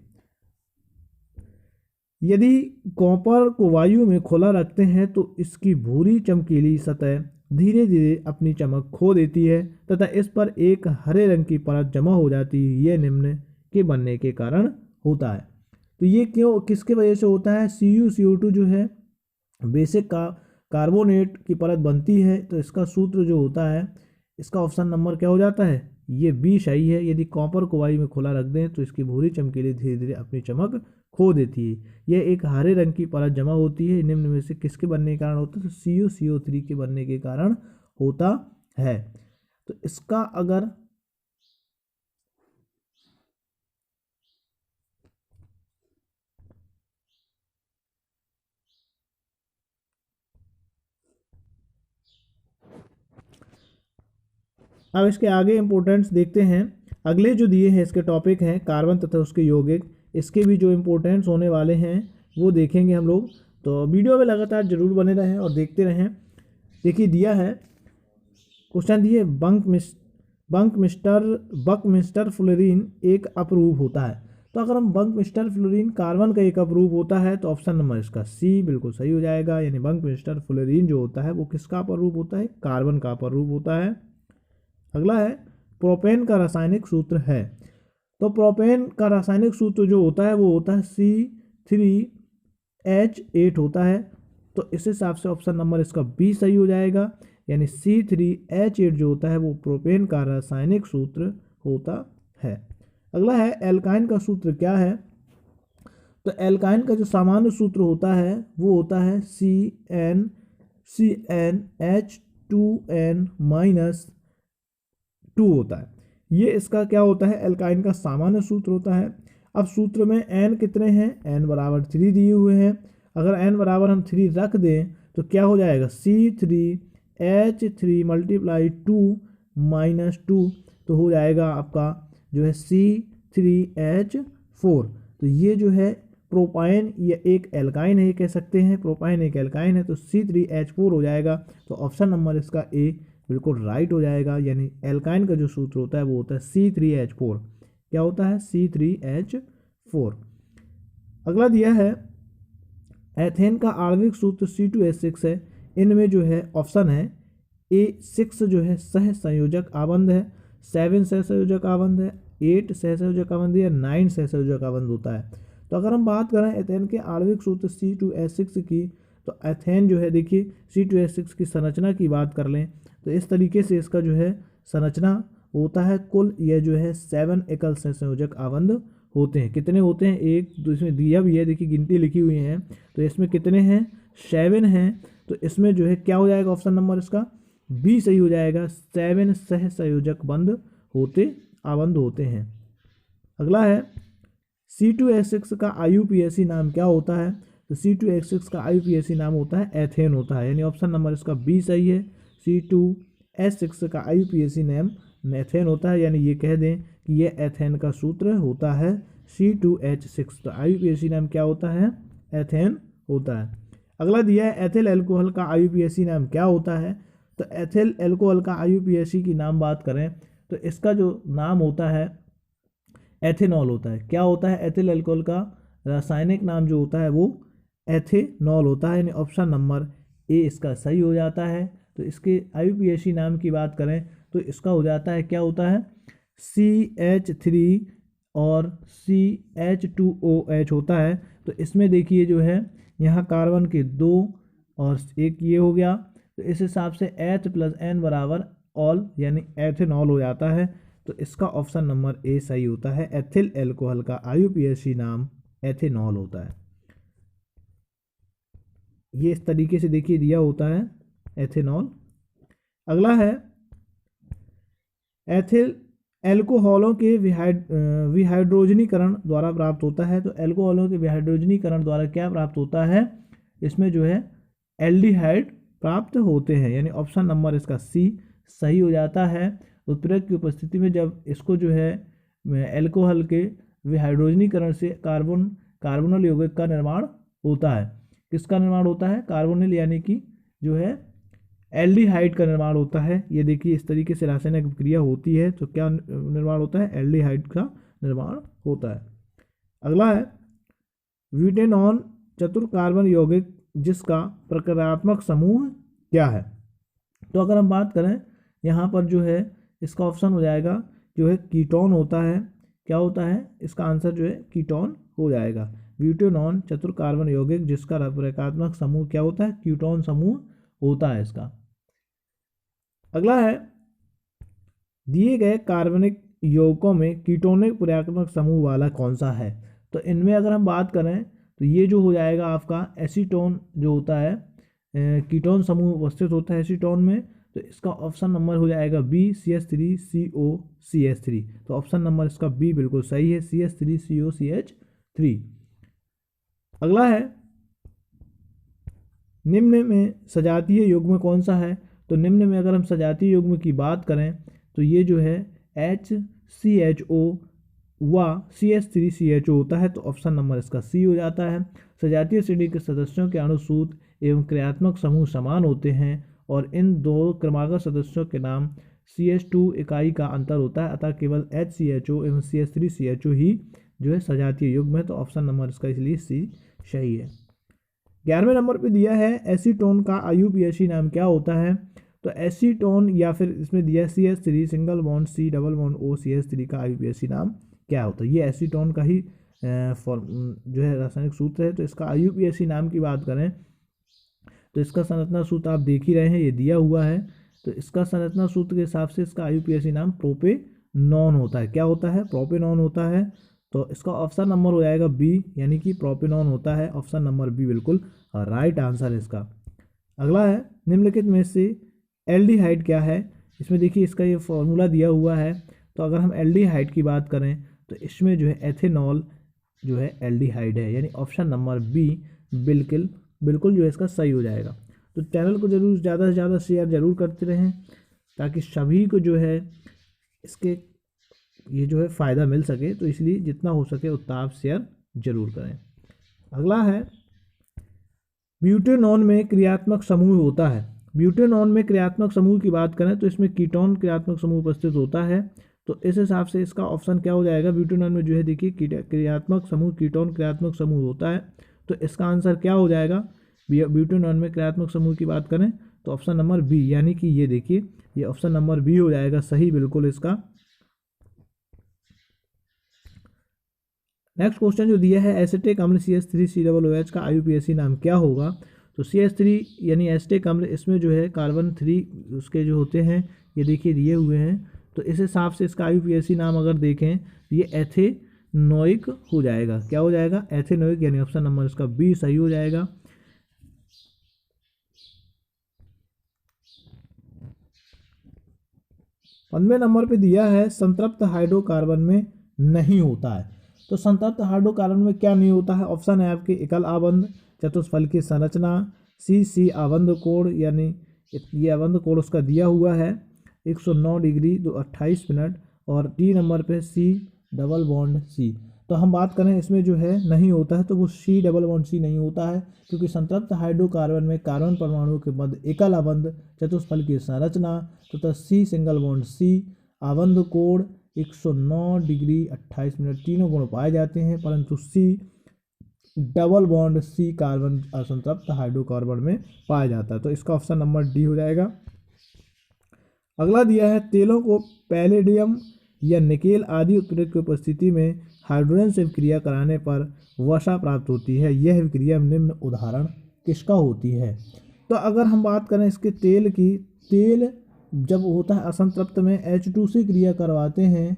यदि कॉपर को वायु में खुला रखते हैं तो इसकी भूरी चमकीली सतह धीरे धीरे अपनी चमक खो देती है तथा इस पर एक हरे रंग की परत जमा हो जाती है। यह निम्न के बनने के कारण होता है। तो ये क्यों, किसके वजह से होता है? CuCO2 जो है बेसिक का कार्बोनेट की परत बनती है। तो इसका सूत्र जो होता है, इसका ऑप्शन नंबर क्या हो जाता है? ये बी सही है। यदि कॉपर को वायु में खुला रख दें तो इसकी भूरी चमकीली धीरे धीरे अपनी चमक खो देती है। यह एक हरे रंग की परत जमा होती है। निम्न में से किसके बनने के कारण होता है? तो CuCO3 के बनने के कारण होता है। तो इसका अगर अब इसके आगे इंपॉर्टेंस देखते हैं। अगले जो दिए हैं इसके टॉपिक हैं कार्बन तथा उसके यौगिक। इसके भी जो इंपॉर्टेंस होने वाले हैं वो देखेंगे हम लोग। तो वीडियो में लगातार जरूर बने रहें और देखते रहें। देखिए दिया है क्वेश्चन, दिए बंकमिस्टर फ्लोरीन एक अपरूप होता है। तो अगर हम बंकमिस्टर फ्लोरीन कार्बन का एक अपरूप होता है तो ऑप्शन नंबर इसका सी बिल्कुल सही हो जाएगा। यानी बंकमिस्टर फ्लोरीन जो होता है वो किसका अपरूप होता है? कार्बन का अपरूप होता है। अगला है प्रोपेन का रासायनिक सूत्र है। तो प्रोपेन का रासायनिक सूत्र जो होता है वो होता है C3H8 होता है। तो इस हिसाब से ऑप्शन नंबर इसका बी सही हो जाएगा। यानी C3H8 जो होता है वो प्रोपेन का रासायनिक सूत्र होता है। अगला है एल्काइन का सूत्र क्या है? तो एल्काइन का जो सामान्य सूत्र होता है वो होता है CnH2n-2 होता है। ये इसका क्या होता है? एल्काइन का सामान्य सूत्र होता है। अब सूत्र में n कितने हैं? n बराबर 3 दिए हुए हैं। अगर n बराबर हम 3 रख दें तो क्या हो जाएगा? C3H3 × 2 - 2 तो हो जाएगा आपका जो है C3H4। तो ये जो है प्रोपाइन, ये एक एल्काइन है, ये कह सकते हैं प्रोपाइन एक एल्काइन है। तो C3H4 हो जाएगा। तो ऑप्शन नंबर इसका ए बिल्कुल राइट हो जाएगा। यानी एल्काइन का जो सूत्र होता है वो होता है C3H4। क्या होता है? C3H4। अगला दिया है एथेन का आणविक सूत्र C2H6 है। इनमें जो है ऑप्शन है A6 जो है सह संयोजक आबंध है, 7 सह संयोजक आबंध है, 8 सह संयोजक आबंध या 9 सह संयोजक आबंध होता है। तो अगर हम बात करें एथेन के आणविक सूत्र C2H6 की, तो एथेन जो है देखिए C2H6 की संरचना की बात कर लें तो इस तरीके से इसका जो है संरचना होता है। कुल यह जो है 7 एकल सह संयोजक आबंध होते हैं। कितने होते हैं? एक, तो इसमें दिया भी है, देखिए गिनती लिखी हुई है। तो इसमें कितने हैं? 7 हैं। तो इसमें जो है क्या हो जाएगा? ऑप्शन नंबर इसका बी सही हो जाएगा। 7 सह संयोजक आबंध होते हैं। अगला है C2H6 का IUPAC नाम क्या होता है? तो C2H6 का IUPAC नाम होता है एथेन होता है। यानी ऑप्शन नंबर इसका बी सही है। C2H6 का IUPAC नाम एथेन होता है। यानी ये कह दें कि ये एथेन का सूत्र होता है C2H6। तो IUPAC नाम क्या होता है? एथेन होता है। अगला दिया है एथिल एल्कोहल का IUPAC नाम क्या होता है? तो एथिल एल्कोहल का IUPAC की नाम बात करें तो इसका जो नाम होता है एथेनॉल होता है। क्या होता है? एथिल एल्कोहल का रासायनिक नाम जो होता है वो एथेनॉल होता है। यानी ऑप्शन नंबर ए इसका सही हो जाता है। तो इसके IUPAC नाम की बात करें तो इसका हो जाता है, क्या होता है? CH3 और CH2OH होता है। तो इसमें देखिए जो है यहाँ कार्बन के 2 और एक ये हो गया। तो इस हिसाब से H + N = ऑल यानी एथेनॉल हो जाता है। तो इसका ऑप्शन नंबर ए सही होता है। एथिल एल्कोहल का IUPAC नाम एथेनॉल होता है। ये इस तरीके से देखिए दिया होता है एथेनॉल। अगला है एथिल एल्कोहलों के विहाइड्रोजनीकरण द्वारा प्राप्त होता है। तो एल्कोहलों के विहाइड्रोजनीकरण द्वारा क्या प्राप्त होता है? इसमें जो है एल्डिहाइड प्राप्त होते हैं। यानी ऑप्शन नंबर इसका सी सही हो जाता है। उत्प्रेरक की उपस्थिति में जब इसको जो है एल्कोहल के विहाइड्रोजनीकरण से कार्बोनिल यौगिक का निर्माण होता है। किसका निर्माण होता है? कार्बोनिल, यानी कि जो है एल्डिहाइड का निर्माण होता है। ये देखिए इस तरीके से रासायनिक क्रिया होती है तो क्या निर्माण होता है? एल्डिहाइड का निर्माण होता है। अगला है ब्यूटेनॉन चतुर्कार्बन यौगिक जिसका प्रक्रियात्मक समूह क्या है। तो अगर हम बात करें यहाँ पर जो है इसका ऑप्शन हो जाएगा जो है कीटोन होता है। क्या होता है, इसका आंसर जो है कीटोन हो जाएगा। ब्यूटेनॉन चतुर्कार्बन यौगिक जिसका प्रक्रियात्मक समूह क्या होता है, कीटोन समूह होता है इसका। अगला है, दिए गए कार्बनिक यौगिकों में कीटोनिक प्रक्रियात्मक समूह वाला कौन सा है। तो इनमें अगर हम बात करें तो ये जो हो जाएगा आपका एसीटोन जो होता है, कीटोन समूह उपस्थित होता है एसीटोन में। तो इसका ऑप्शन नंबर हो जाएगा बी CH3COCH3। तो ऑप्शन नंबर इसका बी बिल्कुल सही है, CH3COCH3। अगला है, निम्न में सजातीय युग्म कौन सा है। तो निम्न में अगर हम सजातीय युग्म की बात करें तो ये जो है HCHO व CH3CHO होता है। तो ऑप्शन नंबर इसका सी हो जाता है। सजातीय श्रेणी के सदस्यों के अणुसूत्र एवं क्रियात्मक समूह समान होते हैं और इन दो क्रमागत सदस्यों के नाम CH2 इकाई का अंतर होता है, अतः केवल HCHO एवं CH3CHO ही जो है सजातीय युग्म है। तो ऑप्शन नंबर इसका इसलिए सी सही है। 11वें नंबर पे दिया है एसीटोन का IUPAC नाम क्या होता है। तो एसीटोन या फिर इसमें दिया है CH3 single bond C double bond O CH3 का IUPAC नाम क्या होता है। ये एसीटोन का ही जो है रासायनिक सूत्र है। तो इसका IUPAC नाम की बात करें तो इसका संरचना सूत्र आप देख ही रहे हैं, ये दिया हुआ है। तो इसका संरचना सूत्र के हिसाब से इसका IUPAC नाम प्रोपेनॉन होता है। क्या होता है, प्रोपेनॉन होता है। तो इसका ऑप्शन नंबर हो जाएगा बी, यानी कि प्रोपेनॉन होता है। ऑप्शन नंबर बी बिल्कुल राइट आंसर है इसका। अगला है, निम्नलिखित में से एल्डिहाइड क्या है। इसमें देखिए इसका ये फॉर्मूला दिया हुआ है। तो अगर हम एल्डिहाइड की बात करें तो इसमें जो है एथेनॉल जो है एल्डिहाइड है, यानी ऑप्शन नंबर बी बिल्कुल जो है इसका सही हो जाएगा। तो चैनल को जरूर ज़्यादा से ज़्यादा शेयर जरूर करते रहें ताकि सभी को जो है इसके ये जो है फ़ायदा मिल सके। तो इसलिए जितना हो सके उतना आप शेयर जरूर करें। अगला है, ब्यूटेनॉन में क्रियात्मक समूह होता है। ब्यूटेनॉन में क्रियात्मक समूह की बात करें तो इसमें कीटोन क्रियात्मक समूह उपस्थित होता है। तो इस हिसाब से इसका ऑप्शन क्या हो जाएगा, ब्यूटेनॉन में जो है देखिए क्रियात्मक समूह कीटोन क्रियात्मक समूह होता है। तो इसका आंसर क्या हो जाएगा, ब्यूटेनॉन में क्रियात्मक समूह की बात करें तो ऑप्शन नंबर बी, यानी कि ये देखिए ये ऑप्शन नंबर बी हो जाएगा सही बिल्कुल इसका। नेक्स्ट क्वेश्चन जो दिया है, एसिटिक अम्ल CH3COOH का IUPAC नाम क्या होगा। तो CH3 यानी एसिटिक अम्ल, इसमें जो है कार्बन 3 उसके जो होते हैं ये देखिए दिए हुए हैं। तो इस हिसाब से इसका IUPAC नाम अगर देखें ये एथेनोइक हो जाएगा। क्या हो जाएगा, एथेनोइक, यानी ऑप्शन नंबर इसका बी सही हो जाएगा। पंद्रहवें नंबर पे दिया है संतृप्त हाइड्रोकार्बन में नहीं होता है। तो संतृप्त हाइड्रोकार्बन में क्या नहीं होता है, ऑप्शन है आपके एकल आबंध, चतुष्फल की संरचना, सी आबंध कोण, यानी ये आबंध कोण उसका दिया हुआ है 109 डिग्री 28 मिनट, और डी नंबर पे C डबल बॉन्ड C। तो हम बात करें इसमें जो है नहीं होता है तो वो C डबल बॉन्ड C नहीं होता है, क्योंकि संतृप्त हाइड्रोकार्बन में कार्बन परमाणु के मध्य एकल आबंध, चतुष्फल की संरचना तथा C सिंगल बॉन्ड C, आबंध कोण 109 डिग्री 28 मिनट तीनों गुण पाए जाते हैं, परंतु C double bond C carbon असंतृप्त हाइड्रोकार्बन में पाया जाता है। तो इसका ऑप्शन नंबर डी हो जाएगा। अगला दिया है, तेलों को पैलेडियम या निकेल आदि उत्प्रेरक की उपस्थिति में हाइड्रोजन से विक्रिया कराने पर वसा प्राप्त होती है। यह विक्रिया निम्न उदाहरण किसका होती है। तो अगर हम बात करें इसके तेल की, तेल जब होता है असंतृप्त में H2 से क्रिया करवाते हैं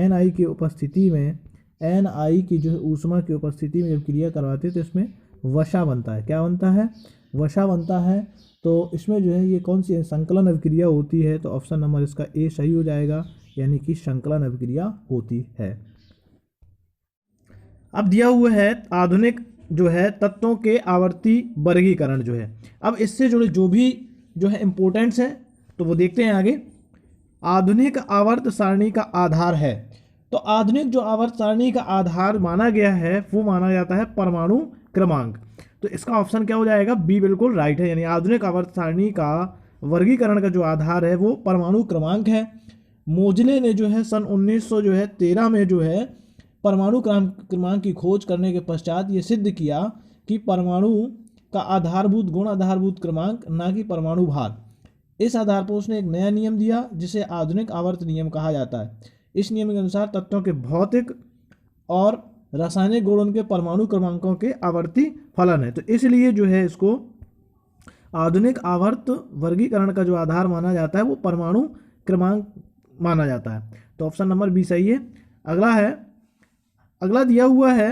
Na की उपस्थिति में, Na की जो है ऊष्मा की उपस्थिति में जब क्रिया करवाते हैं तो इसमें वसा बनता है। क्या बनता है, वसा बनता है। तो इसमें जो है ये कौन सी संकलन अभिक्रिया होती है। तो ऑप्शन नंबर इसका ए सही हो जाएगा, यानी कि संकलन अभिक्रिया होती है। अब दिया हुआ है आधुनिक जो है तत्वों के आवर्ती वर्गीकरण जो है। अब इससे जुड़े जो भी जो है इंपॉर्टेंट्स है तो वो देखते हैं आगे। आधुनिक आवर्त सारणी का आधार है। तो आधुनिक जो आवर्त सारणी का आधार माना गया है वो माना जाता है परमाणु क्रमांक। तो इसका ऑप्शन क्या हो जाएगा, बी बिल्कुल राइट है, यानी आधुनिक आवर्त सारणी का वर्गीकरण का जो आधार है वो परमाणु क्रमांक है। मोजले ने जो है सन 1913 में जो है परमाणु क्रमांक की खोज करने के पश्चात ये सिद्ध किया कि परमाणु का आधारभूत गुण आधारभूत क्रमांक, ना कि परमाणु भार। इस आधार पर उसने एक नया नियम दिया जिसे आधुनिक आवर्त नियम कहा जाता है। इस नियम के अनुसार तत्वों के भौतिक और रासायनिक गुण उनके परमाणु क्रमांकों के आवर्ती फलन है। तो इसलिए जो है इसको आधुनिक आवर्त वर्गीकरण का जो आधार माना जाता है वो परमाणु क्रमांक माना जाता है। तो ऑप्शन नंबर बी सही है। अगला दिया हुआ है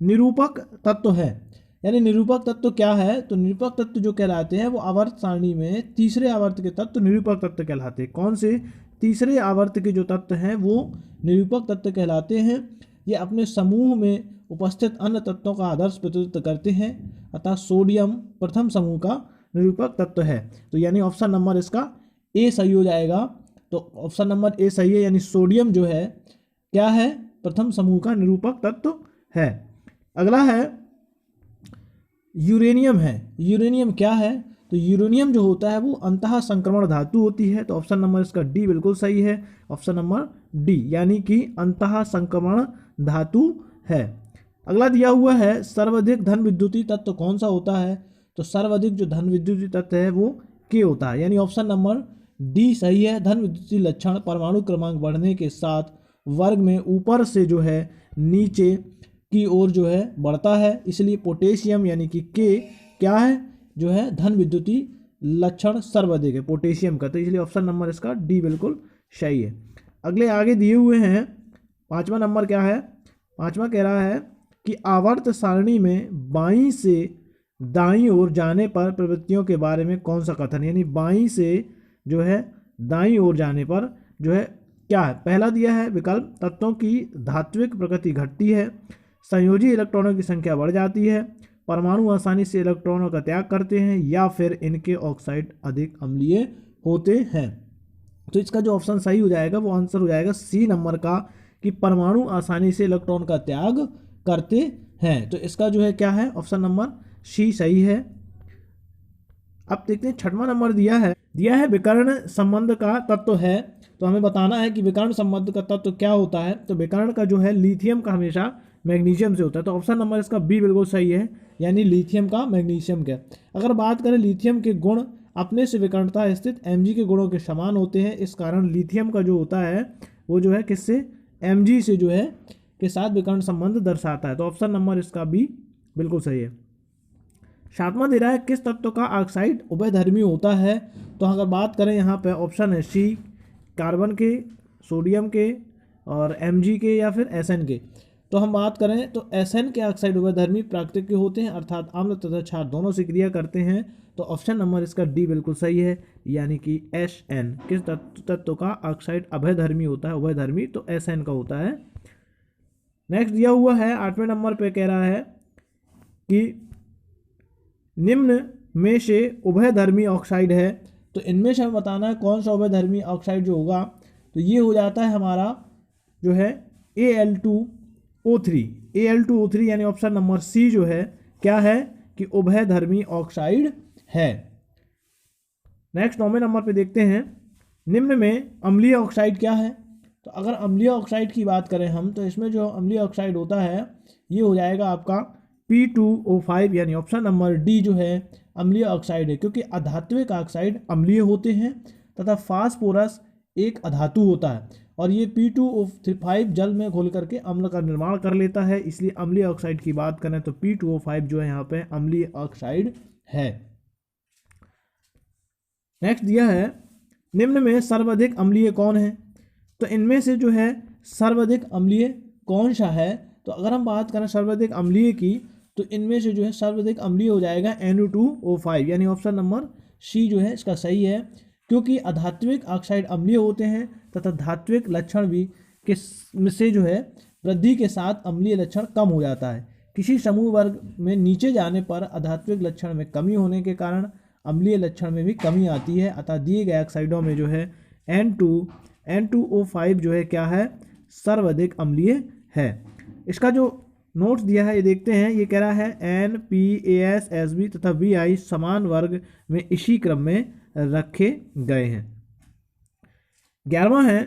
निरूपक तत्व है, यानी निरूपक तत्व क्या है? तो निरूपक तत्व जो कहलाते हैं वो आवर्त सारणी में तीसरे आवर्त के तत्व निरूपक तत्व कहलाते हैं। कौन से? तीसरे आवर्त के जो तत्व हैं वो निरूपक तत्व कहलाते हैं। ये अपने समूह में उपस्थित अन्य तत्वों का आदर्श प्रतिनिधित्व करते हैं, अतः सोडियम प्रथम समूह का निरूपक तत्व है। तो यानी ऑप्शन नंबर इसका ए सही हो जाएगा। तो ऑप्शन नंबर ए सही है, यानी सोडियम जो है क्या है? प्रथम समूह का निरूपक तत्व है। अगला है यूरेनियम है। यूरेनियम क्या है? तो यूरेनियम जो होता है वो अंतः संक्रमण धातु होती है। तो ऑप्शन नंबर इसका डी बिल्कुल सही है। ऑप्शन नंबर डी, यानी कि अंतः संक्रमण धातु है। अगला दिया हुआ है सर्वाधिक धन विद्युतीय तत्व कौन सा होता है? तो सर्वाधिक जो धन विद्युतीय तत्व है वो के होता है, यानी ऑप्शन नंबर डी सही है। धन विद्युतीय लक्षण परमाणु क्रमांक बढ़ने के साथ वर्ग में ऊपर से जो है नीचे की ओर जो है बढ़ता है, इसलिए पोटेशियम यानी कि के क्या है? जो है धन विद्युतीय लक्षण सर्वाधिक है पोटेशियम का। तो इसलिए ऑप्शन नंबर इसका डी बिल्कुल सही है। अगले आगे दिए हुए हैं 5वां नंबर क्या है? 5वां कह रहा है कि आवर्त सारणी में बाईं से दाईं ओर जाने पर प्रवृत्तियों के बारे में कौन सा कथन, यानी बाईं से जो है दाईं ओर जाने पर जो है क्या है? पहला दिया है विकल्प तत्वों की धात्विक प्रकृति घटती है, संयोजी इलेक्ट्रॉनों की संख्या बढ़ जाती है, परमाणु आसानी से इलेक्ट्रॉनों का त्याग करते हैं, या फिर इनके ऑक्साइड अधिक अम्लीय होते हैं। तो इसका जो ऑप्शन सही हो जाएगा वो आंसर हो जाएगा सी नंबर का, कि परमाणु आसानी से इलेक्ट्रॉन का त्याग करते हैं। तो इसका जो है क्या है? ऑप्शन नंबर सी सही है। अब देखते हैं 6वां नंबर दिया है विकर्ण संबंध का तत्व है। तो हमें बताना है कि विकर्ण संबंध का तत्व क्या होता है। तो विकर्ण का जो है लिथियम का हमेशा मैग्नीशियम से होता है। तो ऑप्शन नंबर इसका बी बिल्कुल सही है, यानी लिथियम का मैग्नीशियम का। अगर बात करें लिथियम के गुण अपने से विकर्णता स्थित Mg के गुणों के समान होते हैं, इस कारण लिथियम का जो होता है वो जो है किससे? Mg से जो है के साथ विकर्ण संबंध दर्शाता है। तो ऑप्शन नंबर इसका बी बिल्कुल सही है। 7वां दे रहा है किस तत्व का ऑक्साइड उभयधर्मी होता है? तो अगर बात करें यहाँ पे ऑप्शन है सी, कार्बन के, सोडियम के और Mg के या फिर Sn के। तो हम बात करें तो Sn के ऑक्साइड उभयधर्मी प्राकृतिक के होते हैं, अर्थात अम्ल तथा क्षार दोनों से क्रिया करते हैं। तो ऑप्शन नंबर इसका डी बिल्कुल सही है, यानी कि Sn किस तत्व का ऑक्साइड अभयधर्मी होता है? उभयधर्मी, तो Sn का होता है। नेक्स्ट दिया हुआ है 8वें नंबर पे कह रहा है कि निम्न में से उभयधर्मी ऑक्साइड है। तो इनमें से हमें बताना है कौन सा उभयधर्मी ऑक्साइड जो होगा। तो ये हो जाता है हमारा जो है Al2O3 यानी ऑप्शन नंबर सी जो है क्या है? कि उभयधर्मी ऑक्साइड है। नेक्स्ट 9वें नंबर पे देखते हैं निम्न में अम्लीय ऑक्साइड क्या है? तो अगर अम्लीय ऑक्साइड की बात करें हम, तो इसमें जो अम्लीय ऑक्साइड होता है ये हो जाएगा आपका P2O5, यानी ऑप्शन नंबर डी जो है अम्लीय ऑक्साइड है, क्योंकि अधात्विक ऑक्साइड अम्लीय होते हैं तथा फास्फोरस एक अधातु होता है, और ये P2O5 जल में घोल करके अम्ल का निर्माण कर लेता है। इसलिए अम्लीय ऑक्साइड की बात करें तो P2O5 जो है यहाँ पे अम्लीय ऑक्साइड है। नेक्स्ट दिया है निम्न में सर्वाधिक अम्लीय कौन है? तो इनमें से जो है सर्वाधिक अम्लीय कौन सा है? तो अगर हम बात करें सर्वाधिक अम्लीय की, तो इनमें से जो है सर्वाधिक अम्लीय हो जाएगा Nu2O5, यानी ऑप्शन नंबर सी जो है इसका सही है, क्योंकि अधात्विक ऑक्साइड अम्लीय होते हैं तथा धात्विक लक्षण भी से जो है वृद्धि के साथ अम्लीय लक्षण कम हो जाता है। किसी समूह वर्ग में नीचे जाने पर अधात्विक लक्षण में कमी होने के कारण अम्लीय लक्षण में भी कमी आती है, अतः दिए गए ऑक्साइडों में जो है N2O5 जो है क्या है? सर्वाधिक अम्लीय है। इसका जो नोट्स दिया है ये देखते हैं। ये कह रहा है NPASSB तथा VI समान वर्ग में इसी क्रम में रखे गए हैं। 11वां है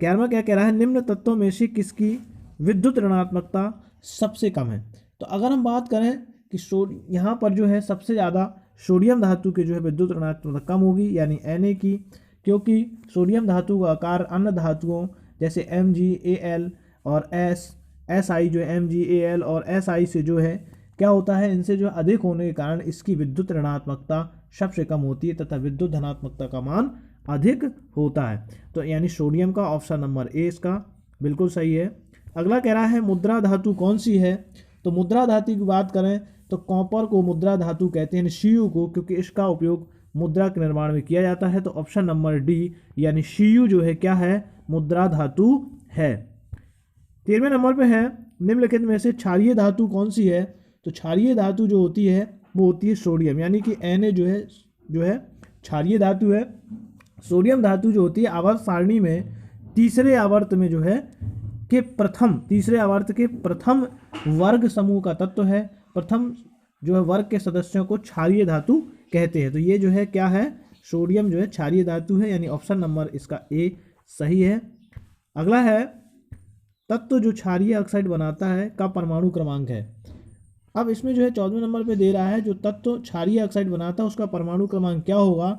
11वां क्या कह रहा है, निम्न तत्वों में से किसकी विद्युत ऋणात्मकता सबसे कम है। तो अगर हम बात करें कि यहाँ पर जो है सबसे ज़्यादा सोडियम धातु की जो है विद्युत ऋणात्मकता कम होगी, यानी Na की, क्योंकि सोडियम धातु का आकार अन्य धातुओं जैसे MgAl और Si जो है MgAl और Si से जो है क्या होता है, इनसे जो अधिक होने के कारण इसकी विद्युत ऋणात्मकता सबसे कम होती है तथा विद्युत धनात्मकता का मान अधिक होता है। तो यानी सोडियम का ऑप्शन नंबर ए इसका बिल्कुल सही है। अगला कह रहा है मुद्रा धातु कौन सी है। तो मुद्रा धातु की बात करें तो कॉपर को मुद्रा धातु कहते हैं, Cu को, क्योंकि इसका उपयोग मुद्रा के निर्माण में किया जाता है। तो ऑप्शन नंबर डी यानी Cu जो है क्या है, मुद्रा धातु है। 13वें नंबर पे है, निम्नलिखित में से क्षारीय धातु कौन सी है। तो क्षारीय धातु जो होती है वो होती है सोडियम, यानी कि Na जो है क्षारीय धातु है। सोडियम धातु जो होती है आवर्त सारणी में तीसरे आवर्त में जो है के तीसरे आवर्त के प्रथम वर्ग समूह का तत्व है। प्रथम जो है वर्ग के सदस्यों को क्षारीय धातु कहते हैं। तो ये जो है क्या है, सोडियम जो है क्षारीय धातु है, यानी ऑप्शन नंबर इसका ए सही है। अगला है, तत्व जो क्षारीय ऑक्साइड बनाता है का परमाणु क्रमांक है। अब इसमें जो है 14वें नंबर पे दे रहा है, जो तत्व क्षारीय ऑक्साइड बनाता है उसका परमाणु क्रमांक क्या होगा।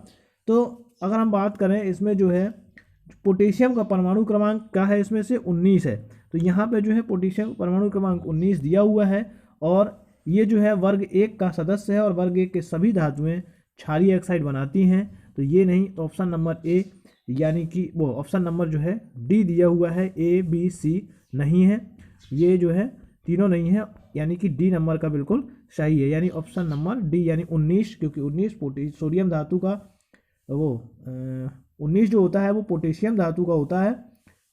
तो अगर हम बात करें इसमें जो है पोटेशियम का परमाणु क्रमांक क्या है, इसमें से 19 है। तो यहाँ पे जो है पोटेशियम परमाणु क्रमांक 19 दिया हुआ है, और ये जो है वर्ग 1 का सदस्य है, और वर्ग 1 के सभी धातुएं क्षारीय ऑक्साइड बनाती हैं। तो ये नहीं, तो ऑप्शन नंबर ए यानी कि वो ऑप्शन नंबर जो है डी दिया हुआ है, A B C नहीं है, ये जो है तीनों नहीं है, यानी कि डी नंबर का बिल्कुल सही है, यानी ऑप्शन नंबर डी यानी 19, क्योंकि 19 सोडियम धातु का वो 19 जो होता है वो पोटेशियम धातु का होता है,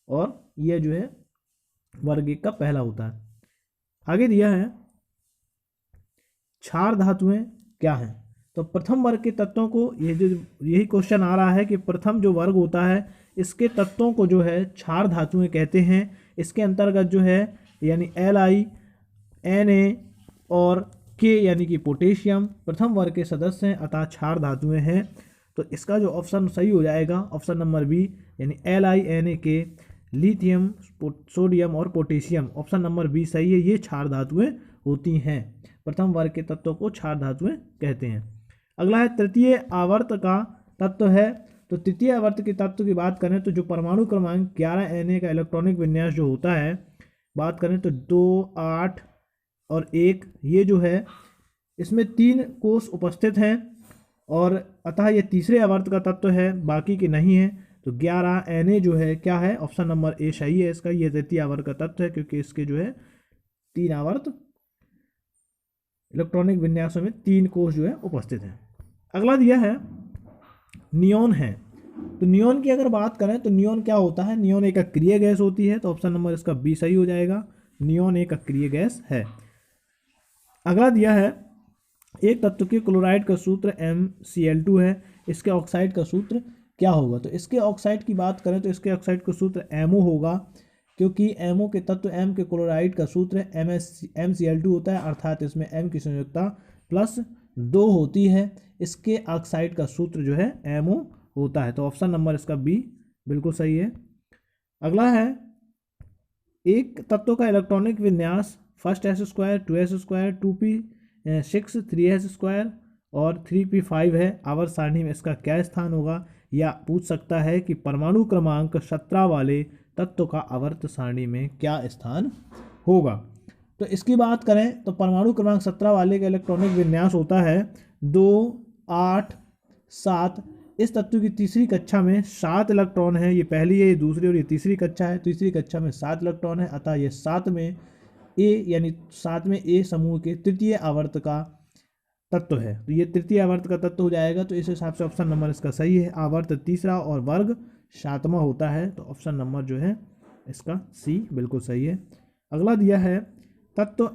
और यह जो है वर्ग 1 का पहला होता है। आगे दिया है क्षार धातुएं क्या हैं। तो प्रथम वर्ग के तत्वों को यही क्वेश्चन आ रहा है कि प्रथम जो वर्ग होता है इसके तत्वों को जो है क्षार धातुएं कहते हैं। इसके अंतर्गत जो है यानी Li, Na और K यानी कि पोटेशियम प्रथम वर्ग के सदस्य हैं, अतः क्षार धातुएं हैं। तो इसका जो ऑप्शन सही हो जाएगा ऑप्शन नंबर बी यानी Li, Na, K, lithium, sodium और पोटेशियम, ऑप्शन नंबर बी सही है। ये क्षार धातुएं होती हैं, प्रथम वर्ग के तत्वों को क्षार धातुएं कहते हैं। अगला है तृतीय आवर्त का तत्व है। तो तृतीय आवर्त के तत्व की बात करें तो जो परमाणु क्रमांक 11 Na का इलेक्ट्रॉनिक विन्यास जो होता है, बात करें तो 2, 8 और 1, ये जो है इसमें 3 कोष उपस्थित हैं, और अतः ये तीसरे आवर्त का तत्व है, बाकी के नहीं है। तो 11 Na जो है क्या है, ऑप्शन नंबर ए सही है इसका, ये तृतीय आवर्त का तत्व है, क्योंकि इसके जो है 3 आवर्त इलेक्ट्रॉनिक विन्यासों में 3 कोष जो है उपस्थित हैं। अगला दिया है नियोन है। तो नियोन की अगर बात करें तो नियोन क्या होता है, नियोन एक अक्रिय गैस होती है। तो ऑप्शन नंबर इसका बी सही हो जाएगा, नियोन एक अक्रिय गैस है। अगला दिया है एक तत्व के क्लोराइड का सूत्र MCl2 है, इसके ऑक्साइड का सूत्र क्या होगा। तो इसके ऑक्साइड की बात करें तो इसके ऑक्साइड का सूत्र MO होगा, क्योंकि MO के तत्व M के क्लोराइड का सूत्र MCl2 होता है, अर्थात इसमें M की संयोजकता +2 होती है। इसके ऑक्साइड का सूत्र जो है MO होता है। तो ऑप्शन नंबर इसका बी बिल्कुल सही है। अगला है एक तत्व का इलेक्ट्रॉनिक विन्यास 1s2 2s2 2p6 3s2 और 3p5 है, आवर्त सारणी में इसका क्या स्थान होगा। या पूछ सकता है कि परमाणु क्रमांक 17 वाले तत्व का आवर्त सारणी में क्या स्थान होगा। तो इसकी बात करें तो परमाणु क्रमांक 17 वाले का इलेक्ट्रॉनिक विन्यास होता है 2, 8, 7। इस तत्व की तीसरी कक्षा में 7 इलेक्ट्रॉन है, ये पहली है, ये दूसरी और ये तीसरी कक्षा है। तीसरी कक्षा में 7 इलेक्ट्रॉन है, अतः ये 7 में ए यानी 7 में ए समूह के तृतीय आवर्त का तत्व है। तो ये तृतीय आवर्त का तत्व हो जाएगा। तो इस हिसाब से ऑप्शन नंबर इसका सही है, आवर्त तीसरा और वर्ग 7वां होता है। तो ऑप्शन नंबर जो है इसका सी बिल्कुल सही है। अगला दिया है तत्व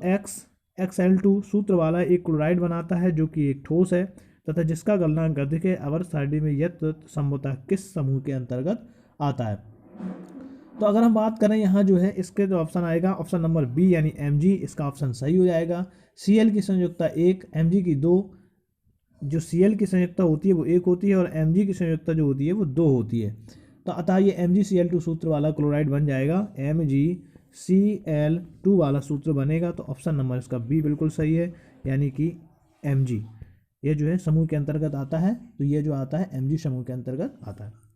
XL2 सूत्र वाला एक क्लोराइड बनाता है, जो कि एक ठोस है तथा जिसका गलनांक अधिक है। आवर्त सारणी में यह तत्व संभवतः किस समूह के अंतर्गत आता है। तो अगर हम बात करें यहाँ जो है इसके तो ऑप्शन आएगा ऑप्शन नंबर बी यानी Mg, इसका ऑप्शन सही हो जाएगा। Cl की संयुक्ता 1, Mg की 2, जो Cl की संयुक्ता होती है वो 1 होती है, और Mg की संयुक्ता जो होती है वो 2 होती है। तो अतः ये MgCl2 सूत्र वाला क्लोराइड बन जाएगा, MgCl2 वाला सूत्र बनेगा। तो ऑप्शन नंबर इसका बी बिल्कुल सही है, यानी कि Mg ये जो है समूह के अंतर्गत आता है। तो ये जो आता है Mg समूह के अंतर्गत आता है।